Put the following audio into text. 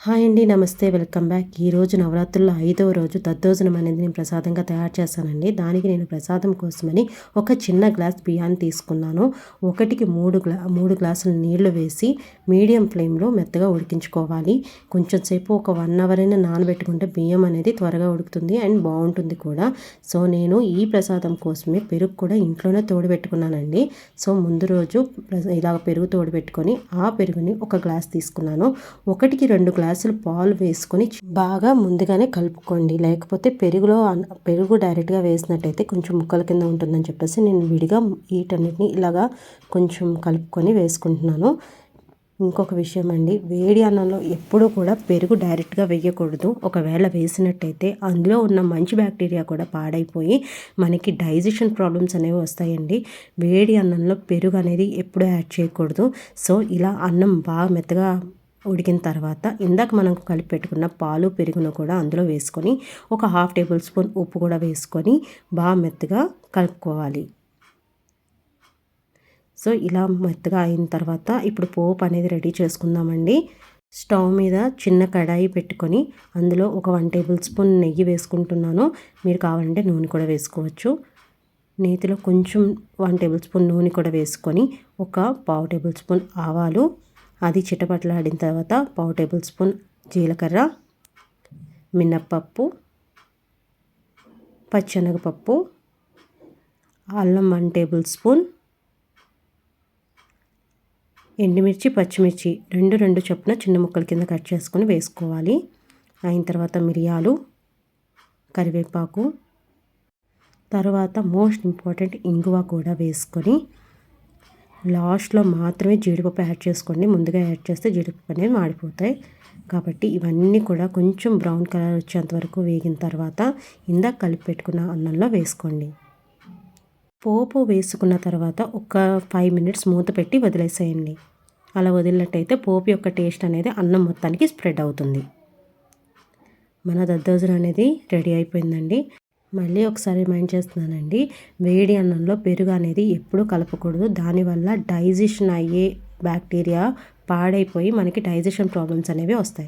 Hi అండి, నమస్తే, welcome back. ఈరోజు నవరాత్రుల్లో 5వ రోజు దద్దోజనం అనేది నేను ప్రసాదంగా తయారు చేశానండి. దానికి నేను ప్రసాదం కోసమని ఒక చిన్న గ్లాస్ బియ్యాన్ని తీసుకున్నాను. ఒకటికి 3 గ్లాసుల నీళ్లు వేసి మీడియం ఫ్లేమ్లో మెత్తగా ఉడికించుకోవాలి. కొంచెం సేపు ఒక 1 అవర్ అయినా నానబెట్టుకుంటే బియ్యం అనేది త్వరగా ఉడుకుతుంది అండ్ బాగుంటుంది కూడా. సో నేను ఈ ప్రసాదం కోసమే పెరుగు కూడా ఇంట్లోనే తోడుపెట్టుకున్నానండి. సో ముందు రోజు ఇలా పెరుగు తోడుపెట్టుకొని ఆ పెరుగుని ఒక గ్లాస్ తీసుకున్నాను. 1కి 2 గ్లాసులు పాలు వేసుకొని బాగా ముందుగానే కలుపుకోండి. లేకపోతే పెరుగు డైరెక్ట్గా వేసినట్టయితే కొంచెం ముక్కల కింద ఉంటుందని చెప్పేసి నేను విడిగా వీటన్నిటిని ఇలాగా కొంచెం కలుపుకొని వేసుకుంటున్నాను. ఇంకొక విషయం అండి, వేడి అన్నంలో ఎప్పుడూ కూడా పెరుగు డైరెక్ట్గా వేయకూడదు. ఒకవేళ వేసినట్టయితే అందులో ఉన్న మంచి బ్యాక్టీరియా కూడా పాడైపోయి మనకి డైజెషన్ ప్రాబ్లమ్స్ అనేవి వస్తాయండి. వేడి అన్నంలో పెరుగు అనేది ఎప్పుడూ యాడ్ చేయకూడదు. సో ఇలా అన్నం బాగా మెత్తగా ఉడికిన తర్వాత ఇందాక మనం కలిపి పెట్టుకున్న పాలు పెరుగును కూడా అందులో వేసుకొని ఒక 1/2 టేబుల్ స్పూన్ ఉప్పు కూడా వేసుకొని బాగా మెత్తగా కలుపుకోవాలి. సో ఇలా మెత్తగా అయిన తర్వాత ఇప్పుడు పోపు అనేది రెడీ చేసుకుందామండి. స్టవ్ మీద చిన్న కడాయి పెట్టుకొని అందులో ఒక 1 టేబుల్ స్పూన్ నెయ్యి వేసుకుంటున్నాను. మీరు కావాలంటే నూనె కూడా వేసుకోవచ్చు. నేతిలో కొంచెం 1 టేబుల్ స్పూన్ నూనె కూడా వేసుకొని ఒక 1/2 టేబుల్ స్పూన్ ఆవాలు, అది చిటపటలాడిన తర్వాత 1/2 టేబుల్ స్పూన్ జీలకర్ర, మినప్పప్పు, పచ్చెనగపప్పు, అల్లం 1 టేబుల్ స్పూన్, ఎండుమిర్చి, పచ్చిమిర్చి రెండు చొప్పున చిన్న ముక్కల కింద కట్ చేసుకొని వేసుకోవాలి. అయిన తర్వాత మిరియాలు, కరివేపాకు, తర్వాత మోస్ట్ ఇంపార్టెంట్ ఇంగువ కూడా వేసుకొని లాస్ట్లో మాత్రమే జీడిపప్పు యాడ్ చేసుకోండి. ముందుగా యాడ్ చేస్తే జీడిపప్పు అనేవి మాడిపోతాయి. కాబట్టి ఇవన్నీ కూడా కొంచెం బ్రౌన్ కలర్ వచ్చేంత వరకు వేగిన తర్వాత ఇందాక కలిపి పెట్టుకున్న అన్నంలో వేసుకోండి. పోపు వేసుకున్న తర్వాత ఒక 5 మినిట్స్ మూత పెట్టి వదిలేసేయండి. అలా వదిలినట్టయితే పోపు యొక్క టేస్ట్ అనేది అన్నం మొత్తానికి స్ప్రెడ్ అవుతుంది. మన దద్దోజనం అనేది రెడీ అయిపోయిందండి. మళ్ళీ ఒకసారి రిమైండ్ చేస్తున్నానండి, వేడి అన్నంలో పెరుగు అనేది ఎప్పుడూ కలపకూడదు. దానివల్ల డైజెషన్ అయ్యే బ్యాక్టీరియా పాడైపోయి మనకి డైజెషన్ ప్రాబ్లమ్స్ అనేవి వస్తాయి.